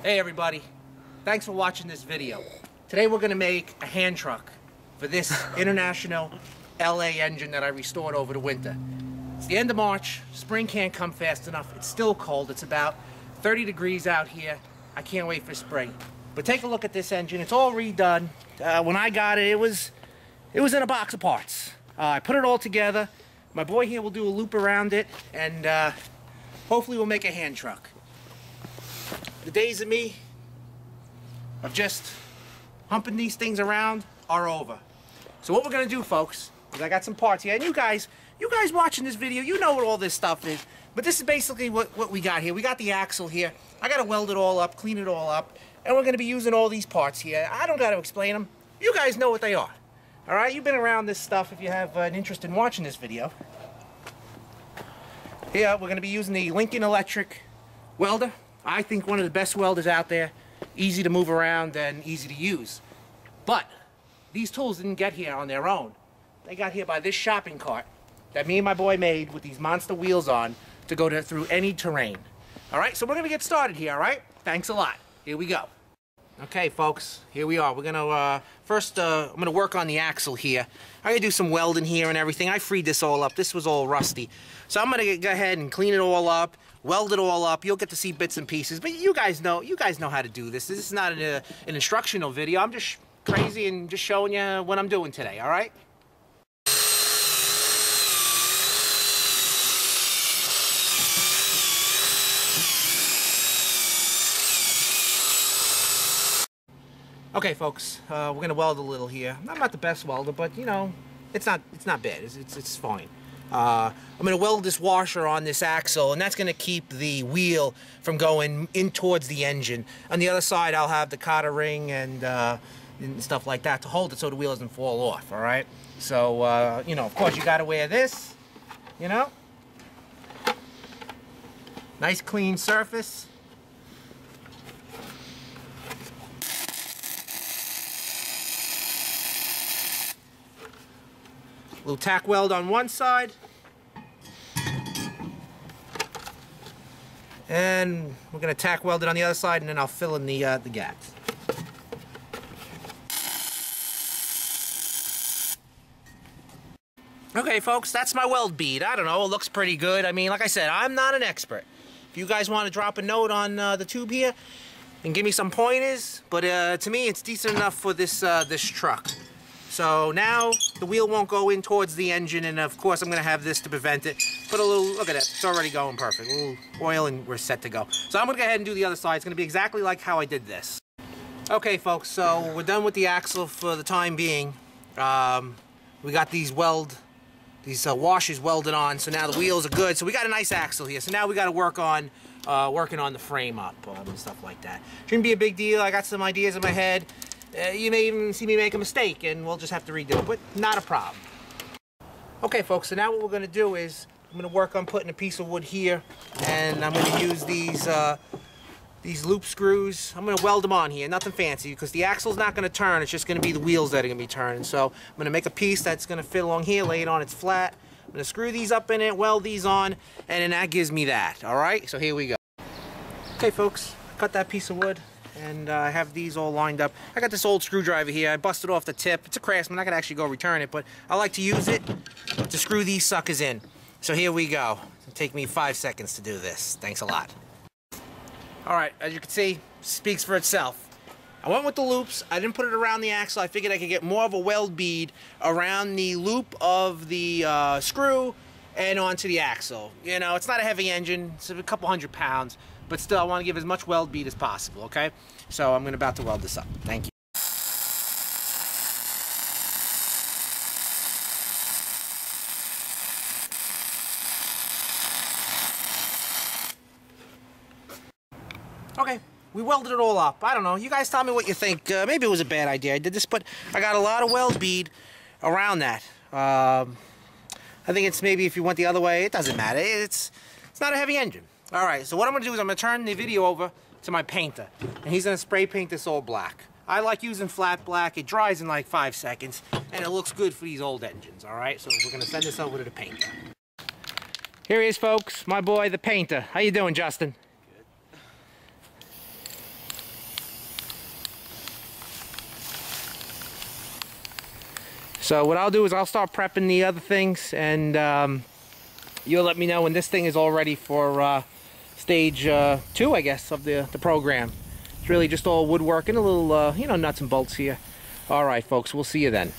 Hey everybody, thanks for watching this video. Today we're going to make a hand truck for this International LA engine that I restored over the winter. It's the end of March, spring can't come fast enough, it's still cold, it's about 30 degrees out here. I can't wait for spring. But take a look at this engine, it's all redone. When I got it, it was in a box of parts. I put it all together. My boy here will do a loop around it, and hopefully we'll make a hand truck. The days of me of just humping these things around are over. So what we're gonna do, folks, is I got some parts here, and you guys watching this video, you know what all this stuff is. But this is basically what we got here. We got the axle here. I gotta weld it all up, clean it all up, and we're gonna be using all these parts here. I don't gotta explain them. You guys know what they are. All right, you've been around this stuff if you have an interest in watching this video. Here, we're gonna be using the Lincoln Electric welder. I think one of the best welders out there. Easy to move around and easy to use. But these tools didn't get here on their own. They got here by this shopping cart that me and my boy made with these monster wheels on to go through any terrain. All right, so we're gonna get started here, all right? Thanks a lot. Here we go. Okay, folks, here we are. We're gonna, first, I'm gonna work on the axle here. I'm gonna do some welding here and everything. I freed this all up. This was all rusty. So I'm gonna go ahead and clean it all up, weld it all up. You'll get to see bits and pieces, but you guys know how to do this. This is not an instructional video. I'm just crazy and just showing you what I'm doing today, all right? Okay, folks, we're gonna weld a little here. I'm not the best welder, but you know, it's not bad. It's fine. I'm gonna weld this washer on this axle, and that's gonna keep the wheel from going in towards the engine. On the other side, I'll have the cotter ring and stuff like that to hold it so the wheel doesn't fall off. All right. So you know, of course, you gotta wear this. You know, nice clean surface. A little tack weld on one side, and we're going to tack weld it on the other side, and then I'll fill in the gaps. Okay, folks, that's my weld bead. I don't know, it looks pretty good. I mean, like I said, I'm not an expert. If you guys want to drop a note on the tube here and give me some pointers, but to me, it's decent enough for this this truck. So now the wheel won't go in towards the engine, and of course I'm going to have this to prevent it. Put a little, look at that, it's already going perfect. A little oil and we're set to go. So I'm going to go ahead and do the other side. It's going to be exactly like how I did this. Okay, folks, so we're done with the axle for the time being. We got these washers welded on, so now the wheels are good. So we got a nice axle here. So now we got to work on working on the frame up and stuff like that. Shouldn't be a big deal. I got some ideas in my head. You may even see me make a mistake, and we'll just have to redo it, but not a problem. Okay, folks, so now what we're going to do is I'm going to work on putting a piece of wood here, and I'm going to use these loop screws. I'm going to weld them on here, nothing fancy, because the axle's not going to turn. It's just going to be the wheels that are going to be turning. So I'm going to make a piece that's going to fit along here, lay it on its flat. I'm going to screw these up in it, weld these on, and then that gives me that. All right, so here we go. Okay, folks, cut that piece of wood. And I have these all lined up. I got this old screwdriver here. I busted off the tip. It's a Craftsman. I could actually go return it, but I like to use it to screw these suckers in. So here we go. It'll take me 5 seconds to do this. Thanks a lot. All right, as you can see, speaks for itself. I went with the loops. I didn't put it around the axle. I figured I could get more of a weld bead around the loop of the screw and onto the axle. You know, it's not a heavy engine. It's a couple 100 pounds. But still, I want to give as much weld bead as possible, okay? So I'm about to weld this up. Thank you. Okay, we welded it all up. I don't know. You guys tell me what you think. Maybe it was a bad idea I did this, but I got a lot of weld bead around that. I think it's maybe if you went the other way, it doesn't matter. It's not a heavy engine. All right, so what I'm going to do is I'm going to turn the video over to my painter, and he's going to spray paint this all black. I like using flat black. It dries in like 5 seconds, and it looks good for these old engines, all right? So we're going to send this over to the painter. Here he is, folks, my boy, the painter. How you doing, Justin? So what I'll do is I'll start prepping the other things, and you'll let me know when this thing is all ready for stage 2, I guess, of the program. It's really just all woodwork and a little, you know, nuts and bolts here. All right, folks, we'll see you then.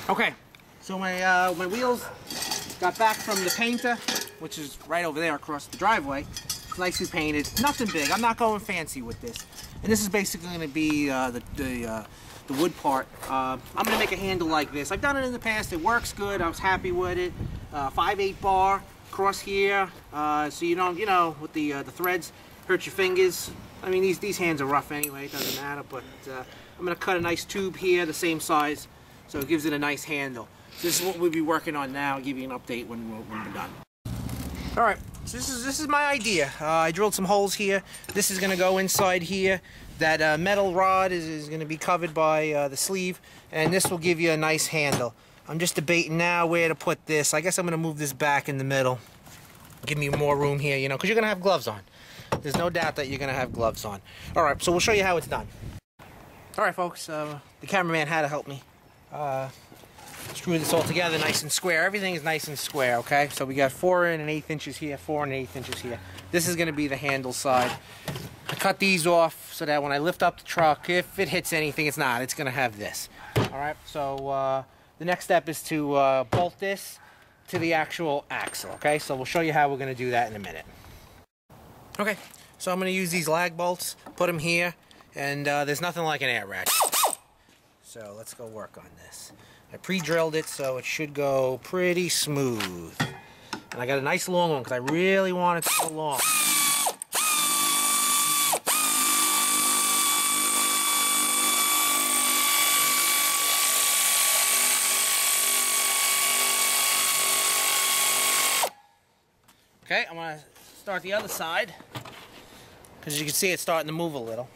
Okay, so my wheels got back from the painter, which is right over there across the driveway. It's nicely painted, nothing big. I'm not going fancy with this. And this is basically going to be the wood part. I'm going to make a handle like this. I've done it in the past. It works good. I was happy with it. 5/8 bar across here, so you don't, you know, with the threads hurt your fingers. I mean, these hands are rough anyway. It doesn't matter. But I'm going to cut a nice tube here, the same size, so it gives it a nice handle. So this is what we'll be working on now. I'll give you an update when we're done. All right. So this is my idea. I drilled some holes here. This is going to go inside here. That metal rod is going to be covered by the sleeve, and this will give you a nice handle. I'm just debating now where to put this. I guess I'm going to move this back in the middle. Give me more room here, you know, because you're going to have gloves on. There's no doubt that you're going to have gloves on. All right, so we'll show you how it's done. All right, folks, the cameraman had to help me. Screw this all together nice and square. Everything is nice and square, okay? So we got 4 1/8 inches here, 4 1/8 inches here. This is going to be the handle side. I cut these off so that when I lift up the truck, if it hits anything, it's not. It's going to have this. All right, so the next step is to bolt this to the actual axle, okay? So we'll show you how we're going to do that in a minute. Okay, so I'm going to use these lag bolts, put them here, and there's nothing like an air ratchet. So let's go work on this. I pre-drilled it, so it should go pretty smooth. And I got a nice long one because I really want it to go long. Okay, I'm going to start the other side, because as you can see it's starting to move a little.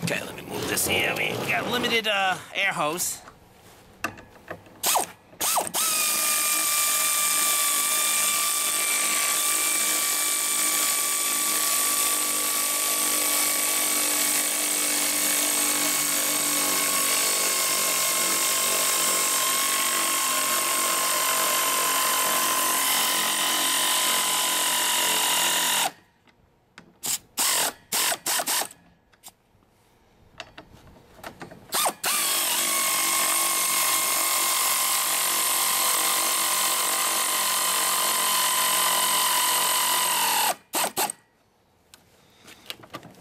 Okay, let me move this here. We got a limited air hose.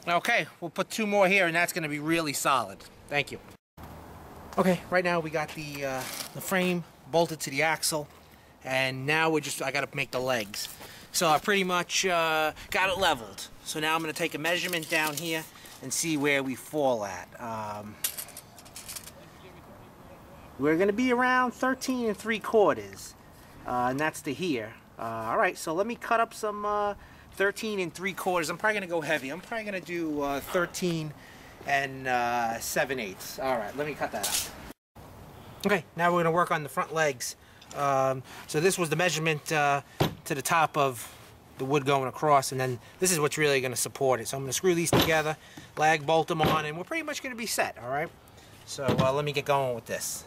Okay, we'll put 2 more here, and that's going to be really solid. Thank you. Okay, right now we got the frame bolted to the axle, and now I got to make the legs. So I pretty much got it leveled. So now I'm going to take a measurement down here and see where we fall at. We're going to be around 13 3/4, and that's to here. All right, so let me cut up some 13 3/4. I'm probably going to go heavy. I'm probably going to do 13 7/8. All right, let me cut that out. Okay, now we're going to work on the front legs. So this was the measurement to the top of the wood going across, and then this is what's really going to support it. So I'm going to screw these together, lag bolt them on, and we're pretty much going to be set, all right? So let me get going with this.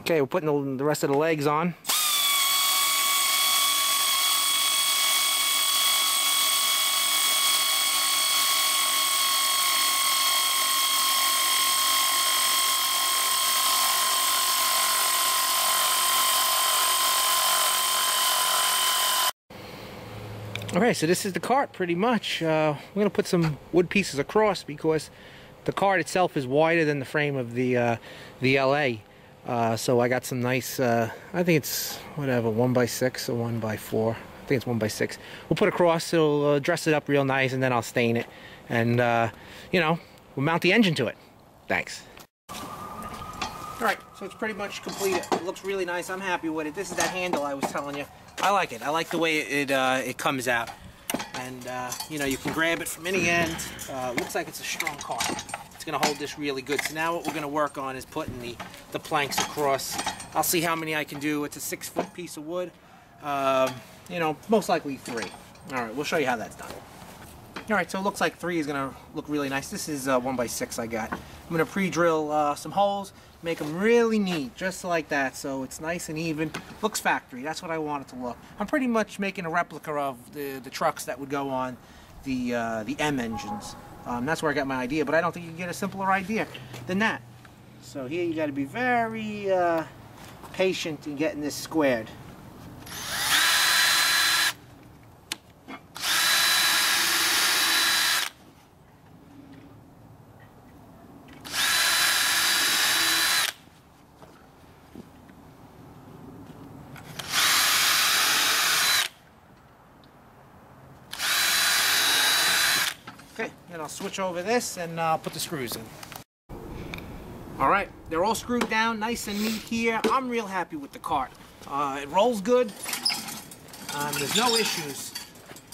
Okay, we're putting the rest of the legs on. Alright, so this is the cart pretty much. We're going to put some wood pieces across because the cart itself is wider than the frame of the LA. So I got some nice, I think it's whatever, 1x6 or 1x4. I think it's 1x6. We'll put across, it'll dress it up real nice, and then I'll stain it. And, you know, we'll mount the engine to it. Thanks. Alright, so it's pretty much completed. It looks really nice. I'm happy with it. This is that handle I was telling you. I like it. I like the way it comes out. And, you know, you can grab it from any end. Looks like it's a strong cart. It's going to hold this really good. So now what we're going to work on is putting the planks across. I'll see how many I can do. It's a 6-foot piece of wood. You know, most likely 3. All right, we'll show you how that's done. All right, so it looks like 3 is gonna look really nice. This is 1x6 I got. I'm gonna pre-drill some holes, make them really neat, just like that, so it's nice and even. Looks factory. That's what I want it to look. I'm pretty much making a replica of the trucks that would go on the M engines. That's where I got my idea, but I don't think you can get a simpler idea than that. So here you got to be very patient in getting this squared. Okay, then I'll switch over this and put the screws in. Alright, they're all screwed down, nice and neat here. I'm real happy with the cart. It rolls good. There's no issues.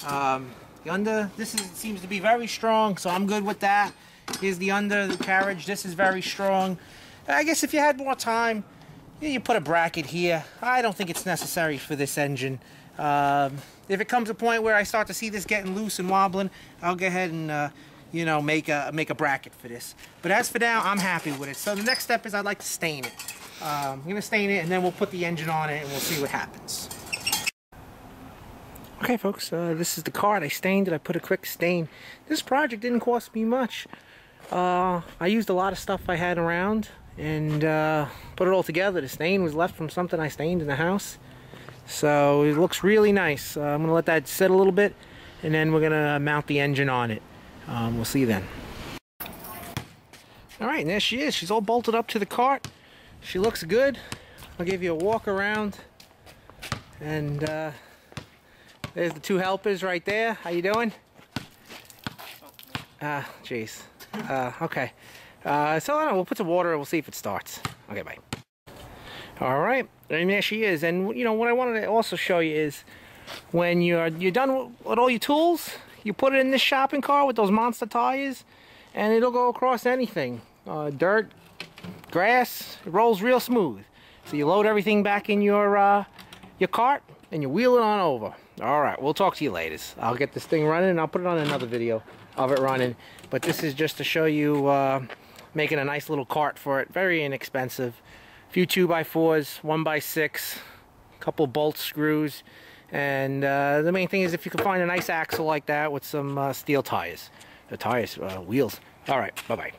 The under, seems to be very strong, so I'm good with that. Here's the under, the carriage. This is very strong. I guess if you had more time, you put a bracket here. I don't think it's necessary for this engine. If it comes to a point where I start to see this getting loose and wobbling, I'll go ahead and you know, make a bracket for this. But as for now, I'm happy with it. So the next step is I'd like to stain it. I'm going to stain it, and then we'll put the engine on it, and we'll see what happens. Okay, folks, this is the cart. I stained it. I put a quick stain. This project didn't cost me much. I used a lot of stuff I had around and put it all together. The stain was left from something I stained in the house. So it looks really nice. I'm going to let that sit a little bit, and then we're going to mount the engine on it. We'll see you then. Alright, and there she is. She's all bolted up to the cart. She looks good. I'll give you a walk around. And there's the 2 helpers right there. How you doing? Jeez. Okay. So I don't know, we'll put some water and we'll see if it starts. Okay, bye. Alright, and there she is. And you know, what I wanted to also show you is when you're done with all your tools, you put it in this shopping cart with those monster tires, and it'll go across anything. Dirt, grass, it rolls real smooth. So you load everything back in your cart, and you wheel it on over. Alright, we'll talk to you later. I'll get this thing running, and I'll put it on another video of it running. But this is just to show you making a nice little cart for it. Very inexpensive. A few 2x4s, 1x6, a couple bolt screws. And the main thing is if you can find a nice axle like that with some steel tires. Wheels. Alright, bye-bye.